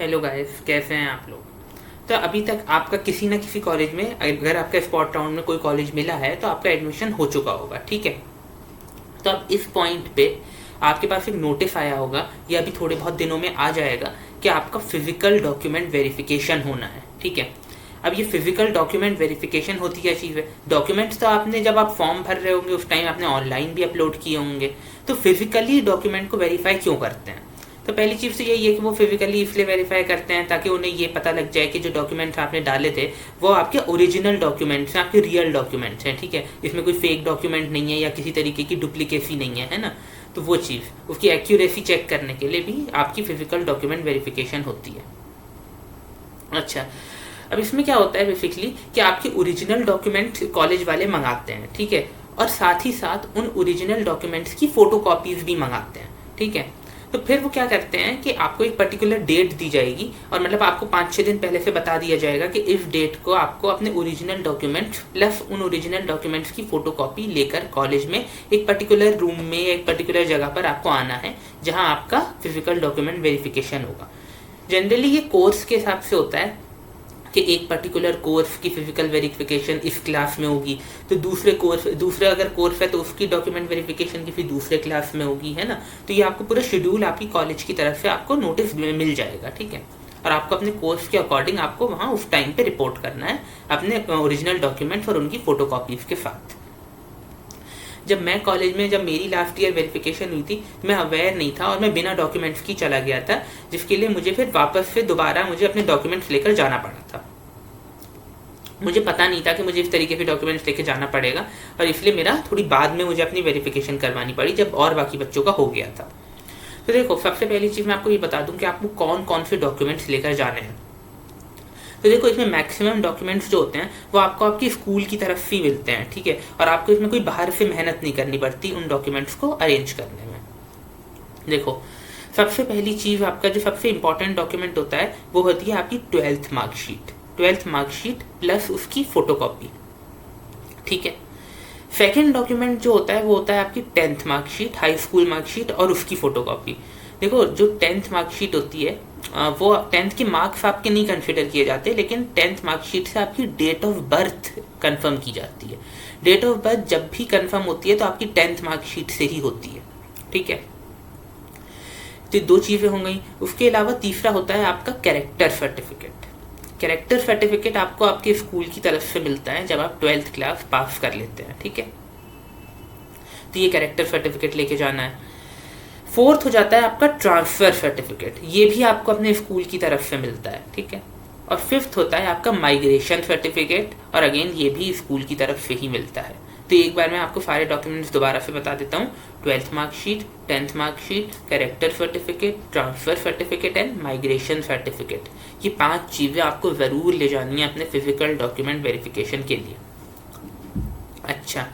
Hello guys, कैसे हैं आप लोग। तो अभी तक आपका किसी ना किसी कॉलेज में, अगर आपका स्पॉट राउंड में कोई कॉलेज मिला है तो आपका एडमिशन हो चुका होगा, ठीक है। तो अब इस पॉइंट पे आपके पास एक नोटिस आया होगा या अभी थोड़े बहुत दिनों में आ जाएगा कि आपका फिजिकल डॉक्यूमेंट वेरिफिकेशन होना है, ठीक है। अब ये फिजिकल डॉक्यूमेंट वेरिफिकेशन होती क्या चीज़ है। डॉक्यूमेंट्स तो आपने जब आप फॉर्म भर रहे होंगे उस टाइम आपने ऑनलाइन भी अपलोड किए होंगे, तो फिजिकली डॉक्यूमेंट को वेरीफाई क्यों करते हैं। तो पहली चीज़ तो यही है कि वो फिजिकली इसलिए वेरीफाई करते हैं ताकि उन्हें ये पता लग जाए कि जो डॉक्यूमेंट्स आपने डाले थे वो आपके ओरिजिनल डॉक्यूमेंट्स हैं, आपके रियल डॉक्यूमेंट्स हैं, ठीक है। इसमें कोई फेक डॉक्यूमेंट नहीं है या किसी तरीके की डुप्लीकेसी नहीं है ना। तो वो चीज़, उसकी एक्यूरेसी चेक करने के लिए भी आपकी फिजिकल डॉक्यूमेंट वेरिफिकेशन होती है। अच्छा, अब इसमें क्या होता है बेसिकली कि आपके ओरिजिनल डॉक्यूमेंट्स कॉलेज वाले मंगाते हैं, ठीक है। और साथ ही साथ उन ओरिजिनल डॉक्यूमेंट्स की फ़ोटो कॉपीज़ भी मंगाते हैं, ठीक है। तो फिर वो क्या करते हैं कि आपको एक पर्टिकुलर डेट दी जाएगी और मतलब आपको 5-6 दिन पहले से बता दिया जाएगा कि इस डेट को आपको अपने ओरिजिनल डॉक्यूमेंट्स प्लस उन ओरिजिनल डॉक्यूमेंट्स की फ़ोटो कॉपी लेकर कॉलेज में एक पर्टिकुलर रूम में, एक पर्टिकुलर जगह पर आपको आना है जहाँ आपका फिजिकल डॉक्यूमेंट वेरिफिकेशन होगा। जनरली ये कोर्स के हिसाब से होता है कि एक पर्टिकुलर कोर्स की फिजिकल वेरिफिकेशन इस क्लास में होगी, तो दूसरा अगर कोर्स है तो उसकी डॉक्यूमेंट वेरिफिकेशन किसी दूसरे क्लास में होगी, है ना। तो ये आपको पूरा शेड्यूल आपकी कॉलेज की तरफ से आपको नोटिस में मिल जाएगा, ठीक है। और आपको अपने कोर्स के अकॉर्डिंग आपको वहाँ उस टाइम पे रिपोर्ट करना है अपने ओरिजिनल डॉक्यूमेंट्स और उनकी फ़ोटो कॉपीज़ के साथ। जब मैं कॉलेज में, जब मेरी लास्ट ईयर वेरिफिकेशन हुई थी, मैं अवेयर नहीं था और मैं बिना डॉक्यूमेंट्स की चला गया था, जिसके लिए मुझे फिर वापस से दोबारा मुझे अपने डॉक्यूमेंट्स लेकर जाना पड़ा था। मुझे पता नहीं था कि मुझे इस तरीके से डॉक्यूमेंट्स लेके जाना पड़ेगा और इसलिए मेरा थोड़ी बाद में मुझे अपनी वेरिफिकेशन करवानी पड़ी जब और बाकी बच्चों का हो गया था। तो देखो, सबसे पहली चीज़ मैं आपको ये बता दूं कि आपको कौन कौन से डॉक्यूमेंट्स लेकर जाने हैं। तो देखो, इसमें मैक्सिमम डॉक्यूमेंट्स जो होते हैं वो आपको आपकी स्कूल की तरफ से मिलते हैं, ठीक है। और आपको इसमें कोई बाहर से मेहनत नहीं करनी पड़ती उन डॉक्यूमेंट्स को अरेंज करने में। देखो, सबसे पहली चीज़, आपका जो सबसे इंपॉर्टेंट डॉक्यूमेंट होता है वो होती है आपकी 12th marksheet. 12th marksheet plus उसकी फ़ोटोकॉपी, ठीक है। सेकेंड डॉक्यूमेंट जो होता है वो होता है आपकी 10th marksheet, high school marksheet और उसकी फ़ोटोकॉपी। देखो, जो 10th मार्कशीट होती है वो 10th के मार्क्स आपके नहीं कंसिडर किए जाते, लेकिन 10th मार्कशीट से आपकी डेट ऑफ बर्थ कंफर्म की जाती है। डेट ऑफ बर्थ जब भी कंफर्म होती है तो आपकी 10th मार्कशीट से ही होती है, ठीक है। तो दो चीज़ें हो गई। उसके अलावा तीसरा होता है आपका कैरेक्टर सर्टिफिकेट। कैरेक्टर सर्टिफिकेट आपको आपके स्कूल की तरफ से मिलता है जब आप 12th क्लास पास कर लेते हैं, ठीक है। तो ये कैरेक्टर सर्टिफिकेट लेके जाना है। फोर्थ हो जाता है आपका ट्रांसफ़र सर्टिफिकेट, ये भी आपको अपने स्कूल की तरफ से मिलता है, ठीक है। और फिफ्थ होता है आपका माइग्रेशन सर्टिफिकेट, और अगेन ये भी स्कूल की तरफ से ही मिलता है। तो एक बार मैं आपको सारे डॉक्यूमेंट्स दोबारा से बता देता हूँ। 12th marksheet, 10th marksheet, character certificate, transfer certificate and migration certificate. ये 5 चीज़ें आपको ज़रूर ले जानी है अपने फिजिकल डॉक्यूमेंट वेरिफिकेशन के लिए। अच्छा,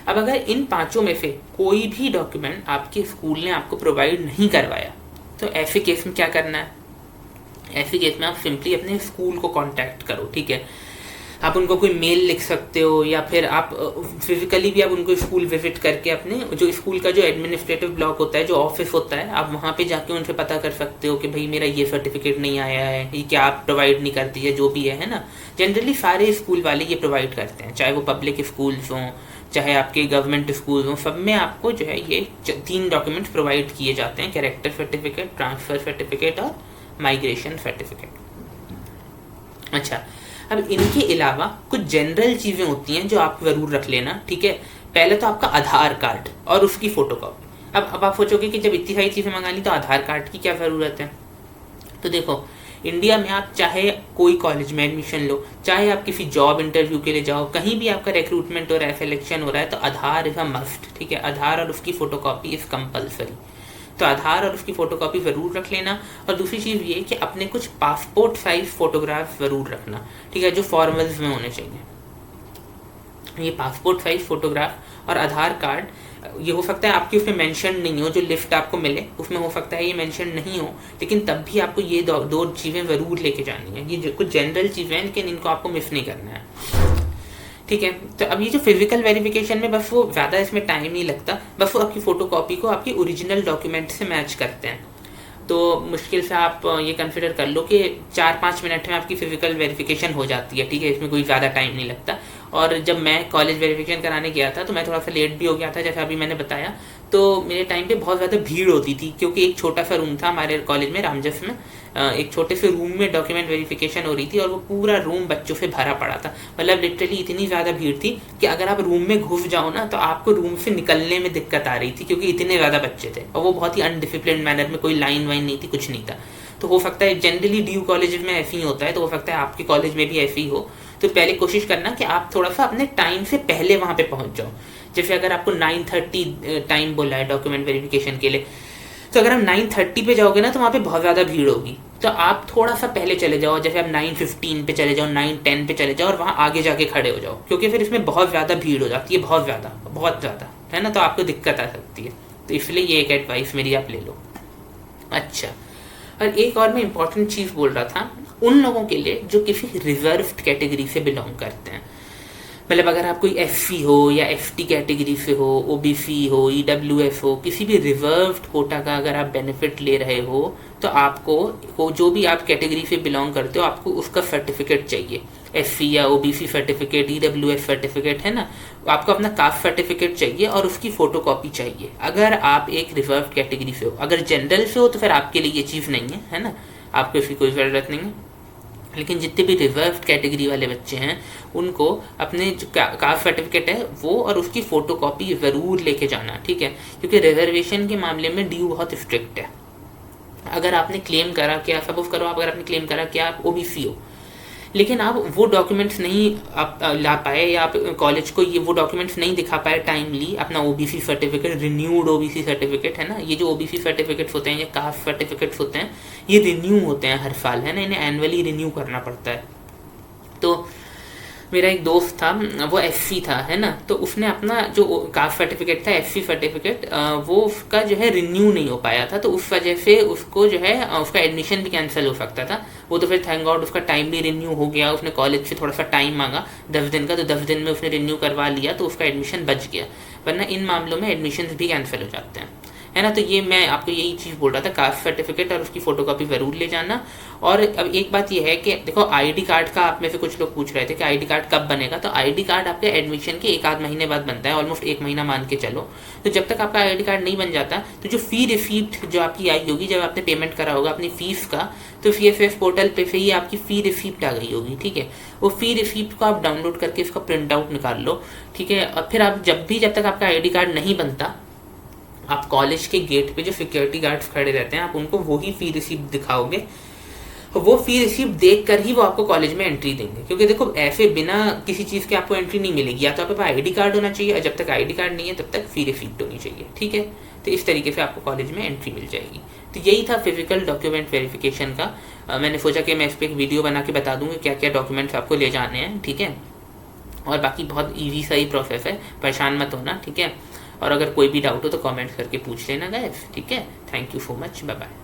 अब अगर इन 5 में से कोई भी डॉक्यूमेंट आपके स्कूल ने आपको प्रोवाइड नहीं करवाया तो ऐसे केस में क्या करना है। ऐसे केस में आप सिंपली अपने स्कूल को कांटेक्ट करो, ठीक है। आप उनको कोई मेल लिख सकते हो या फिर आप फिजिकली भी आप उनको स्कूल विजिट करके अपने जो स्कूल का जो एडमिनिस्ट्रेटिव ब्लॉक होता है, जो ऑफिस होता है, आप वहाँ पे जाके उनसे पता कर सकते हो कि भाई मेरा ये सर्टिफिकेट नहीं आया है, ये क्या आप प्रोवाइड नहीं करती है, जो भी है ना। जनरली सारे स्कूल वाले ये प्रोवाइड करते हैं, चाहे वो पब्लिक स्कूल्स हों चाहे आपके गवर्नमेंट स्कूल हों, सब में आपको जो है ये 3 डॉक्यूमेंट्स प्रोवाइड किए जाते हैं, कैरेक्टर सर्टिफिकेट, ट्रांसफ़र सर्टिफिकेट और माइग्रेशन सर्टिफिकेट। अच्छा, अब इनके अलावा कुछ जनरल चीज़ें होती हैं जो आप ज़रूर रख लेना, ठीक है। पहले तो आपका आधार कार्ड और उसकी फ़ोटोकॉपी। अब आप सोचोगे कि जब इतनी सारी चीज़ें मंगा ली तो आधार कार्ड की क्या ज़रूरत है। तो देखो, इंडिया में आप चाहे कोई कॉलेज में एडमिशन लो, चाहे आप किसी जॉब इंटरव्यू के लिए जाओ, कहीं भी आपका रिक्रूटमेंट हो रहा है, सिलेक्शन हो रहा है, तो आधार इज़ अ मस्ट, ठीक है। आधार और उसकी फ़ोटोकॉपी इज़ कंपलसरी। तो आधार और उसकी फ़ोटोकॉपी ज़रूर रख लेना। और दूसरी चीज़ ये कि अपने कुछ पासपोर्ट साइज़ फ़ोटोग्राफ ज़रूर रखना, ठीक है, जो फॉर्मल्स में होने चाहिए। ये पासपोर्ट साइज़ फ़ोटोग्राफ और आधार कार्ड, ये हो सकता है आपकी उसमें मेंशन नहीं हो, जो लिस्ट आपको मिले उसमें हो सकता है ये मेंशन नहीं हो, लेकिन तब भी आपको ये दो चीज़ें ज़रूर लेके जानी है। ये कुछ जनरल चीज़ें हैं लेकिन इनको आपको मिस नहीं करना है, ठीक है। तो अब ये जो फिजिकल वेरिफिकेशन में बस वो ज़्यादा इसमें टाइम नहीं लगता, बस वो आपकी फ़ोटोकॉपी को आपकी ओरिजिनल डॉक्यूमेंट से मैच करते हैं। तो मुश्किल से आप ये कंसिडर कर लो कि 4-5 मिनट में आपकी फ़िज़िकल वेरिफिकेशन हो जाती है, ठीक है, इसमें कोई ज़्यादा टाइम नहीं लगता। और जब मैं कॉलेज वेरिफिकेशन कराने गया था तो मैं थोड़ा सा लेट भी हो गया था, जैसे अभी मैंने बताया। तो मेरे टाइम पे बहुत ज़्यादा भीड़ होती थी, क्योंकि एक छोटा सा रूम था हमारे कॉलेज में, रामजस में। एक छोटे से रूम में डॉक्यूमेंट वेरिफिकेशन हो रही थी और वो पूरा रूम बच्चों से भरा पड़ा था। मतलब लिटरली इतनी ज़्यादा भीड़ थी कि अगर आप रूम में घुस जाओ ना तो आपको रूम से निकलने में दिक्कत आ रही थी, क्योंकि इतने ज़्यादा बच्चे थे और वो बहुत ही अनडिसिप्लिन मैनर में, कोई लाइन वाइन नहीं थी, कुछ नहीं था। तो हो सकता है जनरली ड्यू कॉलेज में ऐसे ही होता है, तो हो सकता है आपके कॉलेज में भी ऐसे ही हो। तो पहले कोशिश करना कि आप थोड़ा सा अपने टाइम से पहले वहाँ पे पहुँच जाओ। जैसे अगर आपको 9:30 टाइम बोला है डॉक्यूमेंट वेरिफिकेशन के लिए, तो अगर आप 9:30 पे जाओगे ना तो वहाँ पे बहुत ज़्यादा भीड़ होगी। तो आप थोड़ा सा पहले चले जाओ, जैसे आप 9:15 पे चले जाओ, 9:10 पे चले जाओ और वहाँ आगे जाके खड़े हो जाओ, क्योंकि फिर इसमें बहुत ज़्यादा भीड़ हो जाती है, बहुत ज़्यादा, है ना, तो आपको दिक्कत आ सकती है। तो इसलिए ये एक एडवाइस मेरी आप ले लो। अच्छा, और एक और मैं इम्पॉर्टेंट चीज़ बोल रहा था उन लोगों के लिए जो किसी रिजर्व्ड कैटेगरी से बिलोंग करते हैं। मतलब अगर आप कोई एससी हो या एसटी कैटेगरी से हो, ओबीसी हो, ईडब्ल्यूएस हो, किसी भी रिजर्व्ड कोटा का अगर आप बेनिफिट ले रहे हो तो आपको वो जो भी आप कैटेगरी से बिलोंग करते हो आपको उसका सर्टिफिकेट चाहिए। एससी या ओबीसी सर्टिफिकेट, ईडब्ल्यूएस सर्टिफिकेट, है ना, आपको अपना कास्ट सर्टिफिकेट चाहिए और उसकी फोटोकॉपी चाहिए अगर आप एक रिजर्व कैटेगरी से हो। अगर जनरल से हो तो फिर आपके लिए ये चीज़ नहीं है ना, आपको इसकी कोई ज़रूरत नहीं है। लेकिन जितने भी रिजर्व कैटेगरी वाले बच्चे हैं उनको अपने जो कास्ट सर्टिफिकेट है वो और उसकी फ़ोटोकॉपी ज़रूर लेके जाना, ठीक है, क्योंकि रिजर्वेशन के मामले में ड्यू बहुत स्ट्रिक्ट है। अगर आपने क्लेम करा कि सपोज करो आप, अगर आपने क्लेम करा कि आप ओबीसी हो, लेकिन आप वो डॉक्यूमेंट्स नहीं आप ला पाए या आप कॉलेज को ये वो डॉक्यूमेंट्स नहीं दिखा पाए टाइमली, अपना OBC certificate, renewed OBC certificate, है ना, ये जो ओबीसी सर्टिफिकेट्स होते हैं या कास्ट सर्टिफिकेट्स होते हैं ये रिन्यू होते हैं हर साल, है ना, इन्हें एनुअली रिन्यू करना पड़ता है। तो मेरा एक दोस्त था, वो एससी था, है ना, तो उसने अपना जो कास्ट सर्टिफिकेट था, एससी सर्टिफिकेट, वो उसका जो है रिन्यू नहीं हो पाया था, तो उस वजह से उसको जो है उसका एडमिशन भी कैंसिल हो सकता था। वो तो फिर थैंक गॉड उसका टाइमली रिन्यू हो गया, उसने कॉलेज से थोड़ा सा टाइम मांगा 10 दिन का, तो 10 दिन में उसने रिन्यू करवा लिया, तो उसका एडमिशन बच गया। वरना इन मामलों में एडमिशन भी कैंसिल हो जाते हैं, है ना। तो ये मैं आपको यही चीज़ बोल रहा था, कास्ट सर्टिफिकेट और उसकी फ़ोटोकॉपी ज़रूर ले जाना। और अब एक बात ये है कि देखो आईडी कार्ड का आप में से कुछ लोग पूछ रहे थे कि आईडी कार्ड कब बनेगा, तो आईडी कार्ड आपके एडमिशन के 1 आध महीने बाद बनता है, ऑलमोस्ट 1 महीना मान के चलो। तो जब तक आपका आईडी कार्ड नहीं बन जाता तो जो फ़ी रिसीप्ट जो आपकी आई होगी जब आपने पेमेंट करा होगा अपनी फ़ीस का, तो CFF पोर्टल पे से ही आपकी फ़ी रिसीप्ट आ गई होगी, ठीक है। वो फ़ी रिसीप्ट को आप डाउनलोड करके इसका प्रिंट आउट निकाल लो, ठीक है। और फिर आप जब तक आपका आईडी कार्ड नहीं बनता, आप कॉलेज के गेट पे जो सिक्योरिटी गार्ड्स खड़े रहते हैं आप उनको वही फ़ी रिसीप्ट दिखाओगे, वो फ़ी रिसीप्ट देख कर ही वो आपको कॉलेज में एंट्री देंगे। क्योंकि देखो ऐसे बिना किसी चीज़ के आपको एंट्री नहीं मिलेगी, या तो आपके पास आईडी कार्ड होना चाहिए और जब तक आईडी कार्ड नहीं है तब तक फ़ी रिसीप्ट होनी चाहिए, ठीक है। तो इस तरीके से आपको कॉलेज में एंट्री मिल जाएगी। तो यही था फिजिकल डॉक्यूमेंट वेरिफिकेशन का। मैंने सोचा कि मैं इस पर एक वीडियो बना के बता दूँगी क्या क्या डॉक्यूमेंट्स आपको ले जाने हैं, ठीक है। और बाकी बहुत ईजी सा ही प्रोसेस है, परेशान मत होना, ठीक है। और अगर कोई भी डाउट हो तो कमेंट करके पूछ लेना गाइस, ठीक है। Thank you so much, bye bye.